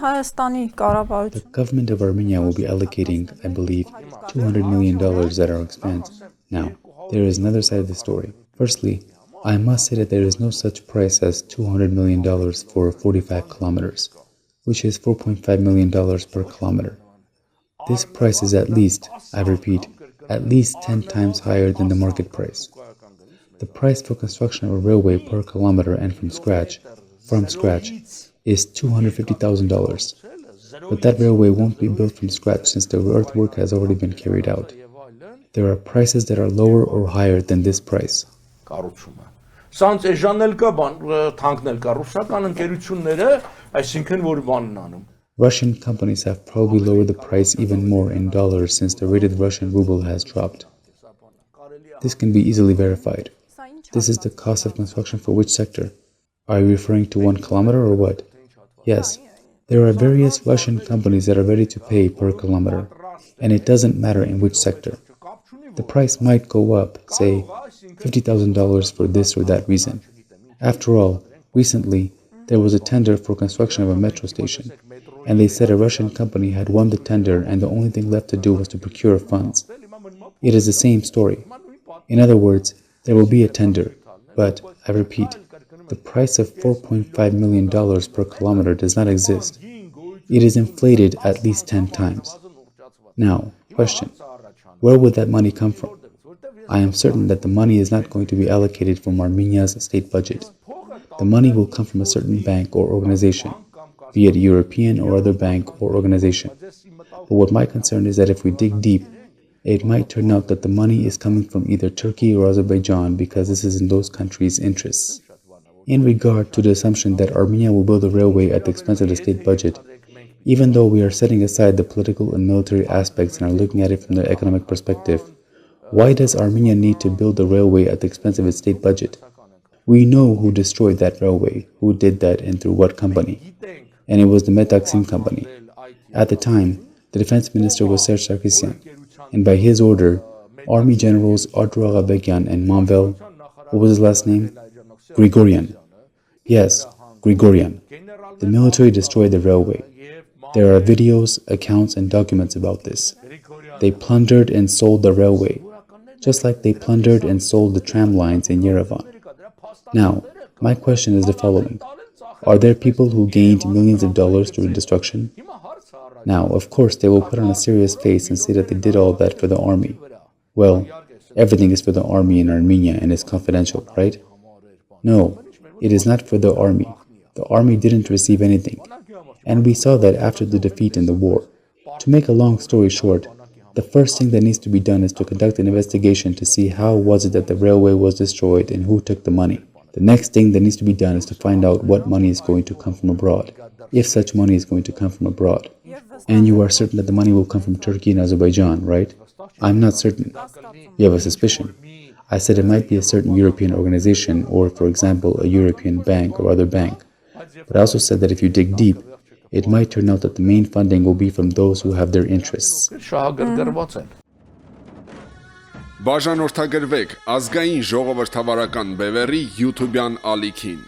The government of Armenia will be allocating, I believe, $200 million at our expense. Now, there is another side of the story. Firstly, I must say that there is no such price as $200 million for 45 kilometers, which is $4.5 million per kilometer. This price is at least, I repeat, at least 10 times higher than the market price. The price for construction of a railway per kilometer and from scratch, is $250,000. But that railway won't be built from scratch since the earthwork has already been carried out. There are prices that are lower or higher than this price. Russian companies have probably lowered the price even more in dollars since the rated Russian ruble has dropped. This can be easily verified. This is the cost of construction for which sector? Are you referring to 1 kilometer or what? Yes, there are various Russian companies that are ready to pay per kilometer, and it doesn't matter in which sector. The price might go up, say, $50,000 for this or that reason. After all, recently, there was a tender for construction of a metro station, and they said a Russian company had won the tender and the only thing left to do was to procure funds. It is the same story. In other words, there will be a tender, but, I repeat, the price of $4.5 million per kilometer does not exist. It is inflated at least 10 times. Now, question, where would that money come from? I am certain that the money is not going to be allocated from Armenia's state budget. The money will come from a certain bank or organization, be it a European or other bank or organization. But what my concern is that if we dig deep, it might turn out that the money is coming from either Turkey or Azerbaijan because this is in those countries' interests. In regard to the assumption that Armenia will build a railway at the expense of the state budget, even though we are setting aside the political and military aspects and are looking at it from the economic perspective, why does Armenia need to build a railway at the expense of its state budget? We know who destroyed that railway, who did that and through what company. And it was the Metaxim company. At the time, the defense minister was Serge Sarkisyan, and by his order, Army Generals Artur Aghabekyan and Manvel, what was his last name? Grigorian. Yes, Grigorian. The military destroyed the railway. There are videos, accounts, and documents about this. They plundered and sold the railway, just like they plundered and sold the tram lines in Yerevan. Now, my question is the following. Are there people who gained millions of dollars through the destruction? Now, of course, they will put on a serious face and say that they did all that for the army. Well, everything is for the army in Armenia and is confidential, right? No, it is not for the army. The army didn't receive anything. And we saw that after the defeat in the war. To make a long story short, the first thing that needs to be done is to conduct an investigation to see how was it that the railway was destroyed and who took the money. The next thing that needs to be done is to find out what money is going to come from abroad, if such money is going to come from abroad. And you are certain that the money will come from Turkey and Azerbaijan, right? I'm not certain. You have a suspicion. I said it might be a certain European organization or, for example, a European bank or other bank. But I also said that if you dig deep, it might turn out that the main funding will be from those who have their interests. Բաժանորդագրվեք Ազգային-Ժողովրդավարական Բևեռի YouTube-յան ալիքին։